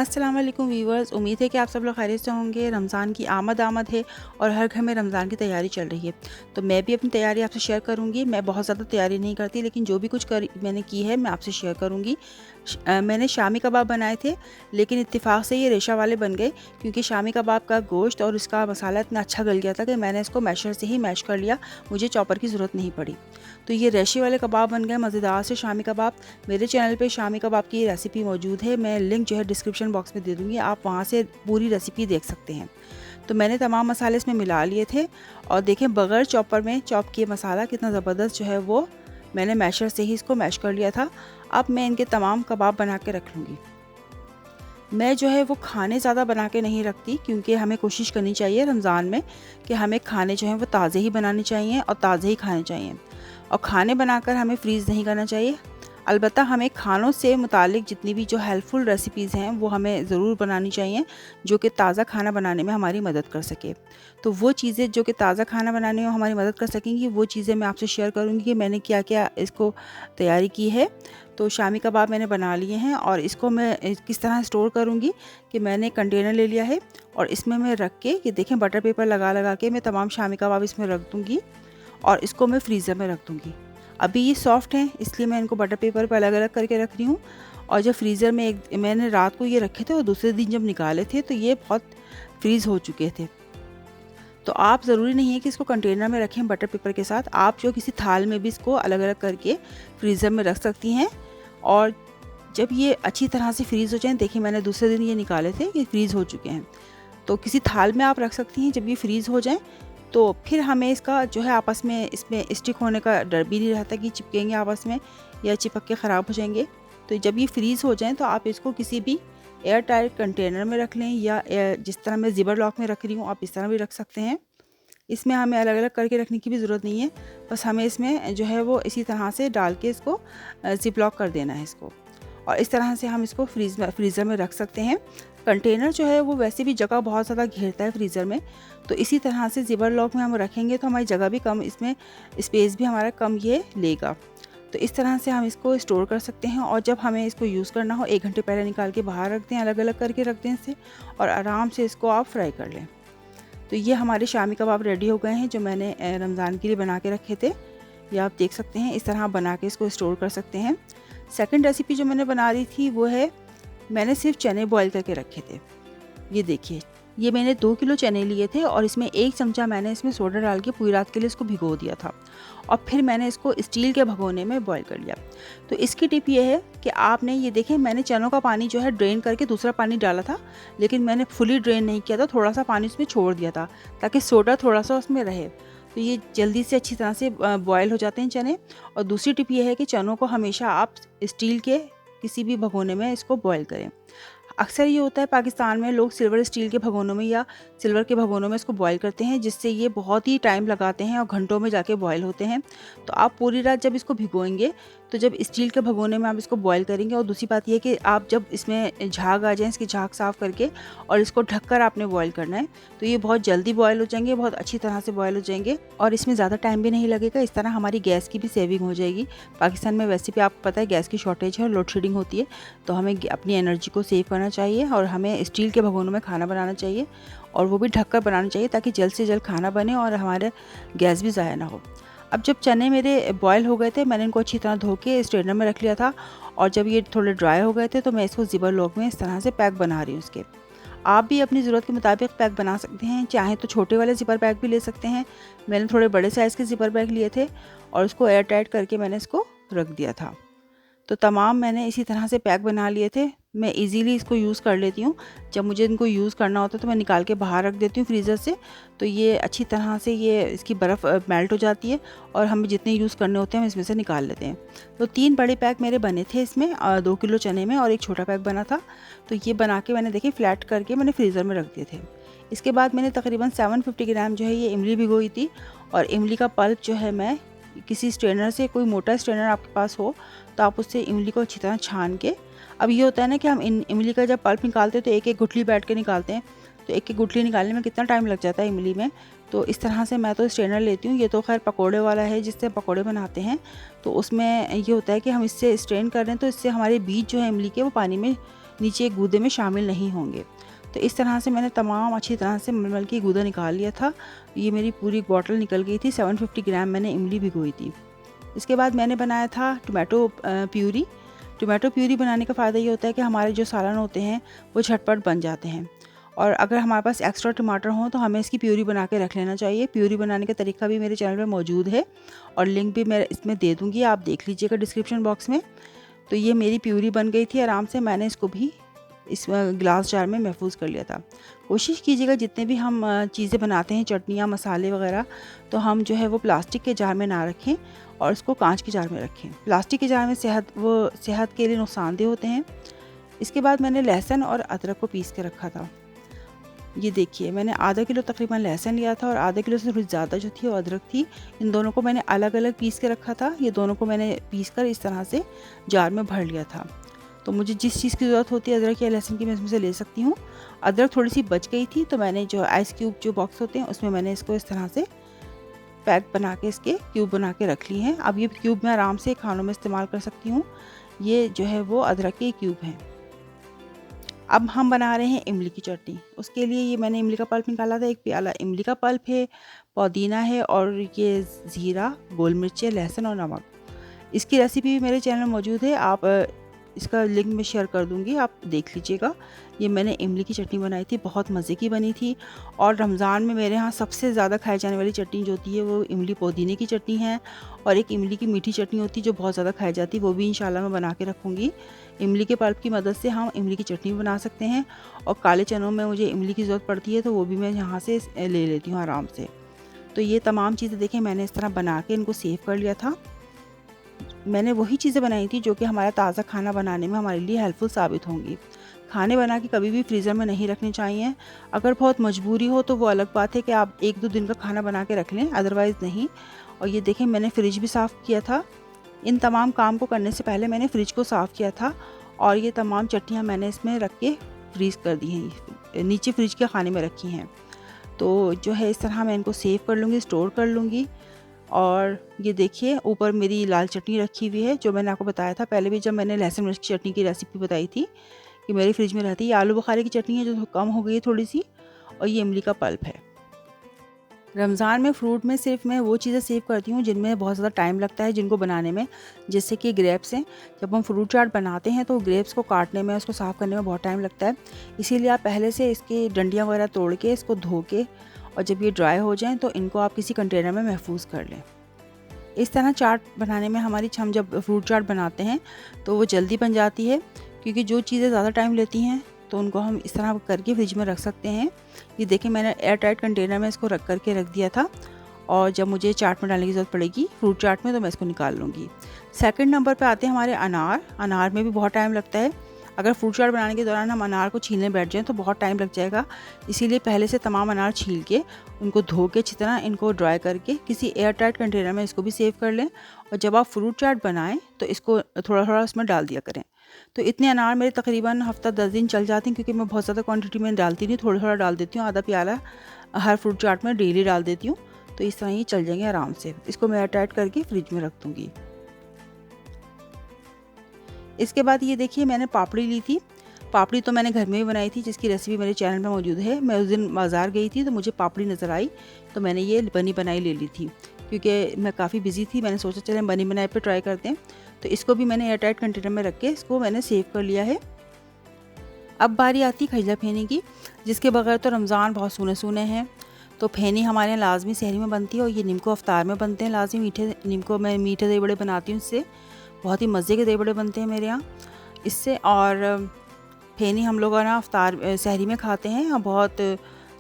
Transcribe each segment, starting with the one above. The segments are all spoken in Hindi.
अस्सलाम वालेकुम वीवर्स, उम्मीद है कि आप सब लोग खैरियत से होंगे। रमज़ान की आमद है और हर घर में रमज़ान की तैयारी चल रही है। तो मैं भी अपनी तैयारी आपसे शेयर करूंगी। मैं बहुत ज़्यादा तैयारी नहीं करती, लेकिन जो भी कुछ मैंने की है मैं आपसे शेयर करूंगी। मैंने शामी कबाब बनाए थे, लेकिन इत्तेफाक से ये रेशा वाले बन गए, क्योंकि शामी कबाब का गोश्त और इसका मसाला इतना अच्छा गल गया था कि मैंने इसको मैशर से ही मैश कर लिया, मुझे चॉपर की ज़रूरत नहीं पड़ी। तो ये रेशे वाले कबाब बन गए मज़ेदार से शामी कबाब। मेरे चैनल पे शामी कबाब की रेसिपी मौजूद है, मैं लिंक जो है डिस्क्रिप्शन बॉक्स में दे दूँगी, आप वहाँ से पूरी रेसिपी देख सकते हैं। तो मैंने तमाम मसाले इसमें मिला लिए थे और देखें बग़ैर चॉपर में चॉप किए मसाला कितना ज़बरदस्त जो है वो मैंने मैशर से ही इसको मैश कर लिया था। अब मैं इनके तमाम कबाब बना के रख लूँगी। मैं जो है वो खाने ज़्यादा बना के नहीं रखती, क्योंकि हमें कोशिश करनी चाहिए रमज़ान में कि हमें खाने जो हैं वो ताज़े ही बनाने चाहिए और ताज़े ही खाने चाहिए, और खाने बनाकर हमें फ्रीज़ नहीं करना चाहिए। अलबत्ता हमें खानों से मुतालिक जितनी भी जो हेल्पफुल रेसिपीज़ हैं वो हमें ज़रूर बनानी चाहिए, जो कि ताज़ा खाना बनाने में हमारी मदद कर सके। तो वो चीज़ें जो कि ताज़ा खाना बनाने में हमारी मदद कर सकेंगी, वो चीज़ें मैं आपसे शेयर करूँगी कि मैंने क्या क्या इसको तैयारी की है। तो शामी कबाब मैंने बना लिए हैं और इसको मैं किस तरह स्टोर करूँगी कि मैंने कंटेनर ले लिया है और इसमें मैं रख के, ये देखें बटर पेपर लगा लगा के मैं तमाम शामी कबाब इसमें रख दूँगी और इसको मैं फ्रीज़र में रख दूँगी। अभी ये सॉफ़्ट हैं, इसलिए मैं इनको बटर पेपर पर अलग अलग करके रख रही हूँ। और जब फ्रीज़र में मैंने रात को ये रखे थे और दूसरे दिन जब निकाले थे तो ये बहुत फ्रीज़ हो चुके थे। तो आप ज़रूरी नहीं है कि इसको कंटेनर में रखें बटर पेपर के साथ, आप जो किसी थाल में भी इसको अलग अलग करके फ्रीज़र में रख सकती हैं। और जब ये अच्छी तरह से फ्रीज़ हो जाएँ, देखिए मैंने दूसरे दिन ये निकाले थे, ये फ्रीज़ हो चुके हैं। तो किसी थाल में आप रख सकती हैं। जब ये फ्रीज़ हो जाएँ तो फिर हमें इसका जो है आपस में इसमें स्टिक होने का डर भी नहीं रहता कि चिपकेंगे आपस में या चिपक के ख़राब हो जाएंगे। तो जब ये फ्रीज़ हो जाएं तो आप इसको किसी भी एयर टाइट कंटेनर में रख लें, या जिस तरह मैं ज़िपर लॉक में रख रही हूँ आप इस तरह भी रख सकते हैं। इसमें हमें अलग अलग करके रखने की भी ज़रूरत नहीं है, बस हमें इसमें जो है वो इसी तरह से डाल के इसको ज़िप लॉक कर देना है इसको, और इस तरह से हम इसको फ्रीज़र में रख सकते हैं। कंटेनर जो है वो वैसे भी जगह बहुत ज़्यादा घेरता है फ्रीज़र में, तो इसी तरह से ज़िपर लॉक में हम रखेंगे तो हमारी जगह भी कम, इसमें स्पेस भी हमारा कम ये लेगा। तो इस तरह से हम इसको स्टोर कर सकते हैं, और जब हमें इसको यूज़ करना हो 1 घंटे पहले निकाल के बाहर रख दें, अलग अलग करके रख दें इसे, और आराम से इसको आप फ्राई कर लें। तो ये हमारे शामी कबाब रेडी हो गए हैं जो मैंने रमज़ान के लिए बना के रखे थे। ये आप देख सकते हैं, इस तरह बना के इसको स्टोर कर सकते हैं। सेकंड रेसिपी जो मैंने बना रही थी वो है, मैंने सिर्फ चने बॉईल करके रखे थे। ये देखिए, ये मैंने 2 किलो चने लिए थे और इसमें 1 चमचा मैंने इसमें सोडा डाल के पूरी रात के लिए इसको भिगो दिया था, और फिर मैंने इसको स्टील के भगोने में बॉईल कर लिया। तो इसकी टिप ये है कि आपने, ये देखें मैंने चनों का पानी जो है ड्रेन करके दूसरा पानी डाला था, लेकिन मैंने फुली ड्रेन नहीं किया था, थोड़ा सा पानी उसमें छोड़ दिया था ताकि सोडा थोड़ा सा उसमें रहे। तो ये जल्दी से अच्छी तरह से बॉयल हो जाते हैं चने। और दूसरी टिप ये है कि चनों को हमेशा आप स्टील के किसी भी भगोने में इसको बॉयल करें। अक्सर ये होता है पाकिस्तान में लोग सिल्वर स्टील के भगोनों में या सिल्वर के भगोनों में इसको बॉईल करते हैं, जिससे ये बहुत ही टाइम लगाते हैं और घंटों में जाके बॉईल होते हैं। तो आप पूरी रात जब इसको भिगोएंगे तो जब स्टील के भगोने में आप इसको बॉईल करेंगे, और दूसरी बात यह कि आप जब इसमें झाग आ जाए, इसकी झाग साफ़ करके और इसको ढककर आपने बॉईल करना है, तो ये बहुत जल्दी बॉयल हो जाएंगे, बहुत अच्छी तरह से बॉयल हो जाएंगे, और इसमें ज़्यादा टाइम भी नहीं लगेगा। इस तरह हमारी गैस की भी सेविंग हो जाएगी। पाकिस्तान में वैसे भी आपको पता है गैस की शॉर्टेज है और लोड शेडिंग होती है, तो हमें अपनी एनर्जी को सेव करना चाहिए और हमें स्टील के भगोनों में खाना बनाना चाहिए, और वो भी ढककर बनाना चाहिए ताकि जल्द से जल्द खाना बने और हमारे गैस भी ज़ाया ना हो। अब जब चने मेरे बॉयल हो गए थे, मैंने इनको अच्छी तरह धो के स्ट्रेनर में रख लिया था, और जब ये थोड़े ड्राई हो गए थे तो मैं इसको ज़िपर लॉक में इस तरह से पैक बना रही हूँ इसके। आप भी अपनी ज़रूरत के मुताबिक पैक बना सकते हैं, चाहे तो छोटे वाले ज़िपर पैक भी ले सकते हैं। मैंने थोड़े बड़े साइज़ के ज़िपर पैक लिए थे और उसको एयर टाइट करके मैंने इसको रख दिया था। तो तमाम मैंने इसी तरह से पैक बना लिए थे। मैं इजीली इसको यूज़ कर लेती हूँ। जब मुझे इनको यूज़ करना होता है तो मैं निकाल के बाहर रख देती हूँ फ्रीज़र से, तो ये अच्छी तरह से ये इसकी बर्फ़ मेल्ट हो जाती है और हमें जितने यूज़ करने होते हैं हम इसमें से निकाल लेते हैं। तो 3 बड़े पैक मेरे बने थे इसमें, 2 किलो चने में, और एक छोटा पैक बना था। तो ये बना के मैंने देखिए फ्लैट करके मैंने फ्रीज़र में रख दिए थे। इसके बाद मैंने तकरीबन 750 ग्राम जो है ये इमली भिगोई थी, और इमली का पल्प जो है मैं किसी स्ट्रेनर से, कोई मोटा स्ट्रेनर आपके पास हो तो आप उससे इमली को अच्छी तरह छान के, अब ये होता है ना कि हम इमली का जब पल्प निकालते हैं तो एक एक गुठली बैठ के निकालते हैं, तो एक एक गुठली निकालने में कितना टाइम लग जाता है इमली में। तो इस तरह से मैं तो स्ट्रेनर लेती हूँ। ये तो खैर पकोड़े वाला है जिससे पकोड़े बनाते हैं, तो उसमें ये होता है कि हम इससे स्ट्रेन कर रहे हैं तो इससे हमारे बीज जो है इमली के वो पानी में नीचे गूदे में शामिल नहीं होंगे। तो इस तरह से मैंने तमाम अच्छी तरह से मल के गूदा निकाल लिया था। ये मेरी पूरी बॉटल निकल गई थी। 750 ग्राम मैंने इमली भिगोई थी। इसके बाद मैंने बनाया था टोमेटो प्यूरी। टोमेटो प्यूरी बनाने का फ़ायदा ये होता है कि हमारे जो सालन होते हैं वो झटपट बन जाते हैं, और अगर हमारे पास एक्स्ट्रा टमाटर हों तो हमें इसकी प्यूरी बना के रख लेना चाहिए। प्यूरी बनाने का तरीका भी मेरे चैनल पर मौजूद है और लिंक भी मैं इसमें दे दूँगी, आप देख लीजिएगा डिस्क्रिप्शन बॉक्स में। तो ये मेरी प्यूरी बन गई थी आराम से। मैंने इसको भी इस ग्लास जार में महफूज कर लिया था। कोशिश कीजिएगा जितने भी हम चीज़ें बनाते हैं, चटनियाँ, मसाले वगैरह, तो हम जो है वो प्लास्टिक के जार में ना रखें और उसको कांच के जार में रखें। प्लास्टिक के जार में सेहत के लिए नुकसानदेह होते हैं। इसके बाद मैंने लहसुन और अदरक को पीस के रखा था। ये देखिए, मैंने आधा किलो तकरीबन लहसुन लिया था और आधा किलो से थोड़ी ज़्यादा जो थी वो अदरक थी। इन दोनों को मैंने अलग अलग पीस के रखा था। ये दोनों को मैंने पीस कर इस तरह से जार में भर लिया था। तो मुझे जिस चीज़ की ज़रूरत होती है अदरक या लहसुन की, मैं इसमें से ले सकती हूँ। अदरक थोड़ी सी बच गई थी तो मैंने जो आइस क्यूब जो बॉक्स होते हैं उसमें मैंने इसको इस तरह से पैक बना के, इसके क्यूब बना के रख लिए हैं। अब ये क्यूब मैं आराम से खानों में इस्तेमाल कर सकती हूँ। ये जो है वो अदरक के क्यूब हैं। अब हम बना रहे हैं इमली की चटनी। उसके लिए ये मैंने इमली का पल्प निकाला था। 1 प्याला इमली का पल्प है, पुदीना है और ये ज़ीरा, गोल मिर्चें, लहसुन और नमक। इसकी रेसिपी भी मेरे चैनल में मौजूद है, आप इसका लिंक मैं शेयर कर दूँगी, आप देख लीजिएगा। ये मैंने इमली की चटनी बनाई थी, बहुत मज़े की बनी थी। और रमज़ान में मेरे यहाँ सबसे ज़्यादा खाई जाने वाली चटनी जो होती है वो इमली पुदीने की चटनी है, और एक इमली की मीठी चटनी होती है जो बहुत ज़्यादा खाई जाती है, वो भी इंशाल्लाह मैं बना के रखूँगी। इमली के पल्प की मदद से हम इमली की चटनी बना सकते हैं, और काले चनों में मुझे इमली की ज़रूरत पड़ती है तो वो भी मैं यहाँ से ले लेती हूँ आराम से। तो ये तमाम चीज़ें देखें मैंने इस तरह बना के इनको सेव कर लिया था। मैंने वही चीज़ें बनाई थी जो कि हमारा ताज़ा खाना बनाने में हमारे लिए हेल्पफुल साबित होंगी। खाने बना के कभी भी फ्रीज़र में नहीं रखने चाहिए। अगर बहुत मजबूरी हो तो वो अलग बात है कि आप 1-2 दिन का खाना बना के रख लें, अदरवाइज़ नहीं। और ये देखें मैंने फ्रिज भी साफ़ किया था। इन तमाम काम को करने से पहले मैंने फ्रिज को साफ़ किया था, और ये तमाम चटनियाँ मैंने इसमें रख के फ्रीज़ कर दी हैं, नीचे फ्रिज के खाने में रखी हैं। तो जो है इस तरह मैं इनको सेव कर लूँगी, स्टोर कर लूँगी। और ये देखिए ऊपर मेरी लाल चटनी रखी हुई है, जो मैंने आपको बताया था पहले भी जब मैंने लहसुन मिर्च की चटनी की रेसिपी बताई थी कि मेरी फ्रिज में रहती है। ये आलू बुखारे की चटनी है जो कम हो गई है थोड़ी सी, और ये इमली का पल्प है। रमज़ान में फ्रूट में सिर्फ मैं वो चीज़ें सेव करती हूँ जिनमें बहुत ज़्यादा टाइम लगता है जिनको बनाने में, जैसे कि ग्रेप्स हैं। जब हम फ्रूट चाट बनाते हैं तो ग्रेप्स को काटने में, उसको साफ़ करने में बहुत टाइम लगता है। इसीलिए आप पहले से इसकी डंडियाँ वगैरह तोड़ के इसको धो के, और जब ये ड्राई हो जाएँ तो इनको आप किसी कंटेनर में महफूज कर लें। इस तरह चाट बनाने में हम जब फ्रूट चाट बनाते हैं तो वो जल्दी बन जाती है, क्योंकि जो चीज़ें ज़्यादा टाइम लेती हैं तो उनको हम इस तरह करके फ्रिज में रख सकते हैं। ये देखें मैंने एयर टाइट कंटेनर में इसको रख करके रख दिया था, और जब मुझे चाट में डालने की ज़रूरत पड़ेगी फ्रूट चाट में तो मैं इसको निकाल लूँगी। सेकंड नंबर पे आते हैं हमारे अनार। अनार में भी बहुत टाइम लगता है। अगर फ्रूट चाट बनाने के दौरान हम अनार को छीलने बैठ जाएँ तो बहुत टाइम लग जाएगा। इसीलिए पहले से तमाम अनार छील के, उनको धो के अच्छी तरह इनको ड्राई करके किसी एयर टाइट कंटेनर में इसको भी सेव कर लें, और जब आप फ्रूट चाट बनाएं तो इसको थोड़ा थोड़ा उसमें डाल दिया करें। तो इतने अनार मेरे तकरीबन हफ्ता 10 दिन चल जाते हैं, क्योंकि मैं बहुत ज़्यादा क्वांटिटी में डालती नहीं, थोड़ा थोड़ा डाल देती हूँ। आधा प्याला हर फ्रूट चाट में डेली डाल देती हूँ, तो इस तरह ये चल जाएंगे आराम से। इसको मैं एयर टाइट करके फ्रिज में रख दूँगी। इसके बाद ये देखिए मैंने पापड़ी ली थी। पापड़ी तो मैंने घर में ही बनाई थी, जिसकी रेसिपी मेरे चैनल में मौजूद है। मैं उस दिन बाज़ार गई थी तो मुझे पापड़ी नज़र आई, तो मैंने ये बनी बनाई ले ली थी, क्योंकि मैं काफ़ी बिजी थी। मैंने सोचा चले बनी बनाई पे ट्राई करते हैं। तो इसको भी मैंने एयर टाइट कंटेनर में रख के इसको मैंने सेव कर लिया है। अब बारी आती है खजला फेनी की, जिसके बगैर तो रमज़ान बहुत सूने सूने हैं। तो फेनी हमारे यहाँ लाजमी सहरी में बनती है, और ये निम्को अफ्तार में बनते हैं लाजमी। मीठे निम्को मैं मीठे दही बड़े बनाती हूँ इससे, बहुत ही मज़े के दही बड़े बनते हैं मेरे यहाँ इससे। और फेनी हम लोग ना अफ्तार सहरी में खाते हैं, और बहुत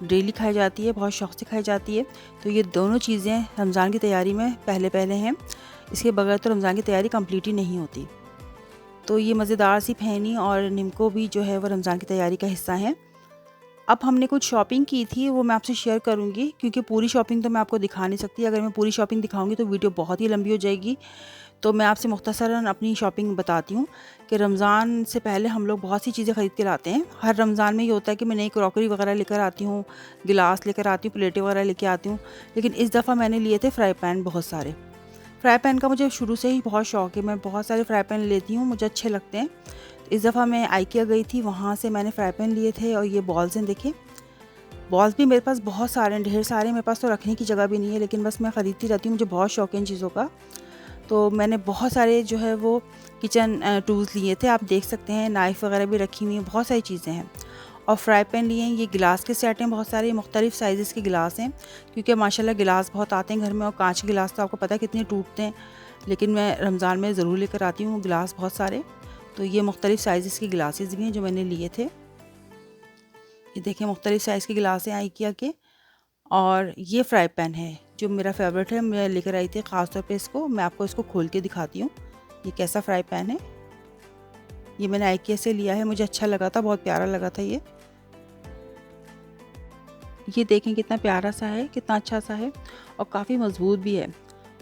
डेली खाई जाती है, बहुत शौक़ से खाई जाती है। तो ये दोनों चीज़ें रमज़ान की तैयारी में पहले पहले हैं। इसके बगैर तो रमज़ान की तैयारी कंप्लीट ही नहीं होती। तो ये मज़ेदार सी फेनी और निम्को भी जो है वो रमज़ान की तैयारी का हिस्सा हैं। अब हमने कुछ शॉपिंग की थी, वो मैं आपसे शेयर करूंगी, क्योंकि पूरी शॉपिंग तो मैं आपको दिखा नहीं सकती। अगर मैं पूरी शॉपिंग दिखाऊंगी तो वीडियो बहुत ही लंबी हो जाएगी। तो मैं आपसे मुख्तसरन अपनी शॉपिंग बताती हूँ कि रमज़ान से पहले हम लोग बहुत सी चीज़ें ख़रीद के लाते हैं। हर रमज़ान में ये होता है कि मैं नई क्रॉकरी वगैरह लेकर आती हूँ, गिलास लेकर आती हूँ, प्लेटें वगैरह लेकर आती हूँ। लेकिन इस दफ़ा मैंने लिए थे फ्राई पैन, बहुत सारे। फ्राई पैन का मुझे शुरू से ही बहुत शौक़ है, मैं बहुत सारे फ्राई पैन लेती हूँ, मुझे अच्छे लगते हैं। इस दफ़ा मैं आइकिया गई थी, वहाँ से मैंने फ्राई पैन लिए थे और ये बॉल्स हैं देखें। बॉल्स भी मेरे पास बहुत सारे हैं, ढेर सारे। मेरे पास तो रखने की जगह भी नहीं है, लेकिन बस मैं ख़रीदती रहती हूँ, मुझे बहुत शौक है इन चीज़ों का। तो मैंने बहुत सारे जो है वो किचन टूल्स लिए थे, आप देख सकते हैं। नाइफ़ वगैरह भी रखी हुई हैं, बहुत सारी चीज़ें हैं। और फ्राई पैन लिए हैं। ये गिलास के सेट हैं, बहुत सारे मुख्तलिफ़ साइज़ के गिलास हैं, क्योंकि माशाल्लाह गिलास बहुत आते हैं घर में। और कांच के गिलास तो आपको पता है कितने टूटते हैं, लेकिन मैं रमज़ान में ज़रूर लेकर आती हूँ गिलास बहुत सारे। तो ये मुख्तलिफ़ साइज़ के गिलासेस भी हैं जो मैंने लिए थे। ये देखिए मुख्तलिफ़ साइज़ के गिलास हैं आइकिया के। और ये फ्राई पैन है जो मेरा फेवरेट है, मैं लेकर आई थी ख़ास तौर पे इसको। मैं आपको इसको खोल के दिखाती हूँ ये कैसा फ्राई पैन है। ये मैंने आइकिया से लिया है, मुझे अच्छा लगा था, बहुत प्यारा लगा था ये देखें कितना प्यारा सा है, कितना अच्छा सा है और काफ़ी मज़बूत भी है।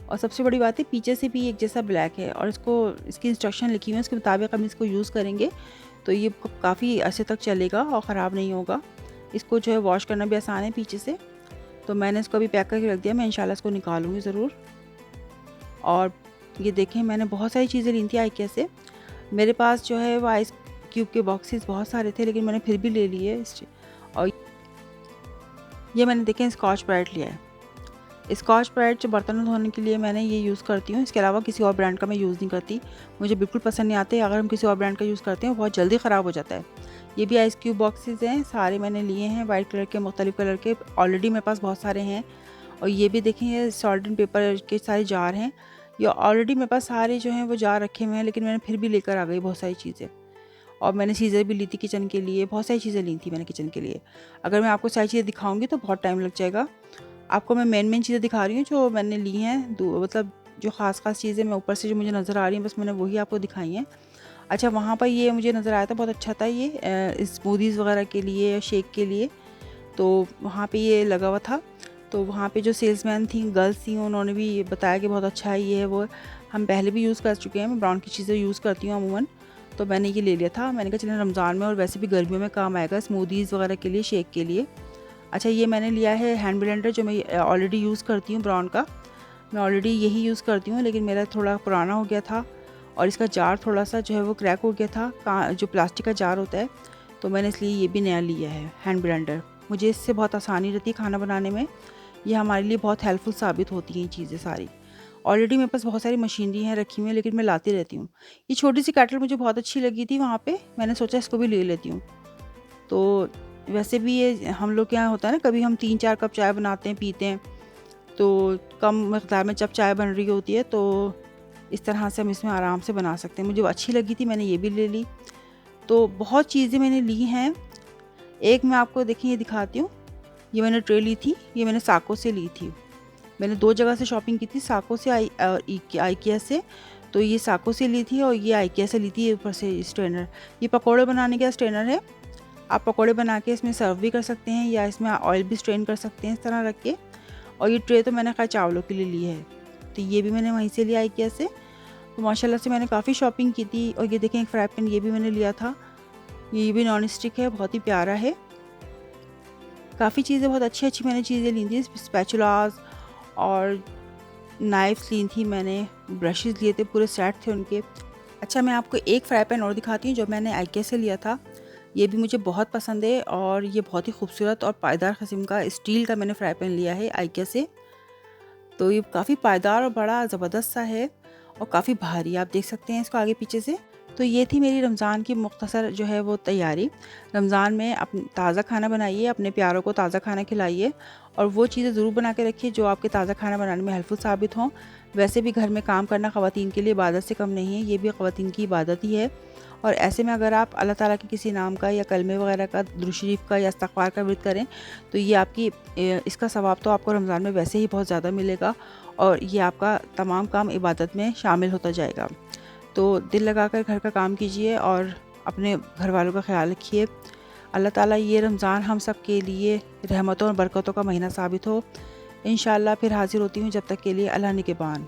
और सबसे बड़ी बात है पीछे से भी एक जैसा ब्लैक है और इसकी इंस्ट्रक्शन लिखी हुई है, उसके मुताबिक हम इसको यूज़ करेंगे तो ये काफ़ी अरसे तक चलेगा और ख़राब नहीं होगा। इसको जो है वॉश करना भी आसान है पीछे से। तो मैंने इसको अभी पैक करके रख दिया, मैं इंशाल्लाह इसको निकालूंगी ज़रूर। और ये देखें मैंने बहुत सारी चीज़ें ली थी आइकिया से। मेरे पास जो है वो आइस क्यूब के बॉक्सेस बहुत सारे थे, लेकिन मैंने फिर भी ले लिए। और ये मैंने देखें स्कॉच ब्राइट लिया है। स्कॉच ब्राइट जो बर्तन धोने के लिए मैंने ये यूज़ करती हूँ, इसके अलावा किसी और ब्रांड का मैं यूज़ नहीं करती, मुझे बिल्कुल पसंद नहीं आते। अगर हम किसी और ब्रांड का यूज़ करते हैं वो बहुत जल्दी ख़राब हो जाता है। ये भी आइस क्यूब बॉक्सेस हैं, सारे मैंने लिए हैं वाइट कलर के, मुख्तलिफ़ कलर के। ऑलरेडी मेरे पास बहुत सारे हैं। और ये भी देखें ये सॉल्ट एंड पेपर के सारे जार हैं। ये ऑलरेडी मेरे पास सारे जो हैं वो जार रखे हुए हैं, लेकिन मैंने फिर भी लेकर आ गई बहुत सारी चीज़ें। और मैंने सीज़र भी ली थी किचन के लिए, बहुत सारी चीज़ें ली थी मैंने किचन के लिए। अगर मैं आपको सारी चीज़ें दिखाऊंगी तो बहुत टाइम लग जाएगा। आपको मैं मेन चीज़ें दिखा रही हूँ जो मैंने ली हैं, मतलब जो ख़ास चीज़ें मैं ऊपर से जो मुझे नज़र आ रही हैं बस मैंने वही आपको दिखाई हैं। अच्छा, वहाँ पर ये मुझे नज़र आया था, बहुत अच्छा था ये स्मूदीज़ वगैरह के लिए, शेक के लिए। तो वहाँ पे ये लगा हुआ था। तो वहाँ पे जो सेल्समैन थी, गर्ल्स थी, उन्होंने भी ये बताया कि बहुत अच्छा है, ये है वो। हम पहले भी यूज़ कर चुके हैं, मैं ब्राउन की चीज़ें यूज़ करती हूँ अमूमन। तो मैंने ये ले लिया था। मैंने कहा चलिए रमज़ान में और वैसे भी गर्मियों में काम आएगा, स्मूदीज़ वगैरह के लिए, शेक के लिए। अच्छा, ये मैंने लिया है हैंड ब्लेंडर, जो मैं ऑलरेडी यूज़ करती हूँ ब्राउन का। मैं ऑलरेडी यही यूज़ करती हूँ, लेकिन मेरा थोड़ा पुराना हो गया था और इसका जार थोड़ा सा जो है वो क्रैक हो गया था, जो प्लास्टिक का जार होता है। तो मैंने इसलिए ये भी नया लिया है हैंड ब्लेंडर। मुझे इससे बहुत आसानी रहती है खाना बनाने में, ये हमारे लिए बहुत हेल्पफुल साबित होती हैं ये चीज़ें सारी। ऑलरेडी मेरे पास बहुत सारी मशीनरी हैं रखी हुई हैं, लेकिन मैं लाती रहती हूँ। ये छोटी सी केटल मुझे बहुत अच्छी लगी थी वहाँ पे, मैंने सोचा इसको भी ले लेती हूँ। तो वैसे भी ये हम लोग के यहाँ होता है ना, कभी हम 3-4 कप चाय बनाते हैं, पीते हैं, तो कम मकदार में जब चाय बन रही होती है तो इस तरह से हम इसमें आराम से बना सकते हैं। मुझे वो अच्छी लगी थी, मैंने ये भी ले ली। तो बहुत चीज़ें मैंने ली हैं। एक मैं आपको देखिए ये दिखाती हूँ। ये मैंने ट्रे ली थी, ये मैंने साको से ली थी। मैंने 2 जगह से शॉपिंग की थी, साको से आइकिया से। तो ये साको से ली थी और ये आइकिया से ली थी। ऊपर से स्ट्रेनर, ये पकौड़े बनाने का स्ट्रेनर है। आप पकौड़े बना के इसमें सर्व भी कर सकते हैं या इसमें ऑयल भी स्ट्रेन कर सकते हैं इस तरह रख के। और ये ट्रे तो मैंने खैर चावलों के लिए ली है, तो ये भी मैंने वहीं से लिया आइकिया से। तो माशाल्लाह से मैंने काफ़ी शॉपिंग की थी। और ये देखें एक फ्राई पैन, ये भी मैंने लिया था। ये भी नॉन स्टिक है, बहुत ही प्यारा है। काफ़ी चीज़ें, बहुत अच्छी अच्छी मैंने चीज़ें ली थी। स्पैचुलास और नाइफ्स ली थी मैंने, ब्रशेज़ लिए थे, पूरे सेट थे उनके। अच्छा, मैं आपको एक फ्राई पैन और दिखाती हूँ जो मैंने आइकिया से लिया था। ये भी मुझे बहुत पसंद है और ये बहुत ही खूबसूरत और पायदार किस्म का स्टील का मैंने फ्राई पैन लिया है आइकिया से। तो ये काफ़ी पायदार और बड़ा ज़बरदस्त सा है और काफ़ी भारी, आप देख सकते हैं इसको आगे पीछे से। तो ये थी मेरी रमज़ान की मुख्तसर जो है वो तैयारी। रमज़ान में ताज़ा खाना बनाइए, अपने प्यारों को ताज़ा खाना खिलाइए और वो चीज़ें ज़रूर बना के रखिए जो आपके ताज़ा खाना बनाने में हेल्पफुल साबित हों। वैसे भी घर में काम करना ख़वातीन के लिए इबादत से कम नहीं है, ये भी ख़वातीन की इबादत ही है। और ऐसे में अगर आप अल्लाह ताला के किसी नाम का या कलमे वगैरह का, दुरूद शरीफ का या इस्तग़फ़ार का विर्द करें तो ये आपकी इसका सवाब तो आपको रमज़ान में वैसे ही बहुत ज़्यादा मिलेगा और ये आपका तमाम काम इबादत में शामिल होता जाएगा। तो दिल लगाकर घर का काम कीजिए और अपने घर वालों का ख्याल रखिए। अल्लाह ताला ये रमज़ान हम सब के लिए रहमतों और बरकतों का महीना साबित हो। इंशाअल्लाह फिर हाज़िर होती हूँ, जब तक के लिए अल्लाह निगहबान।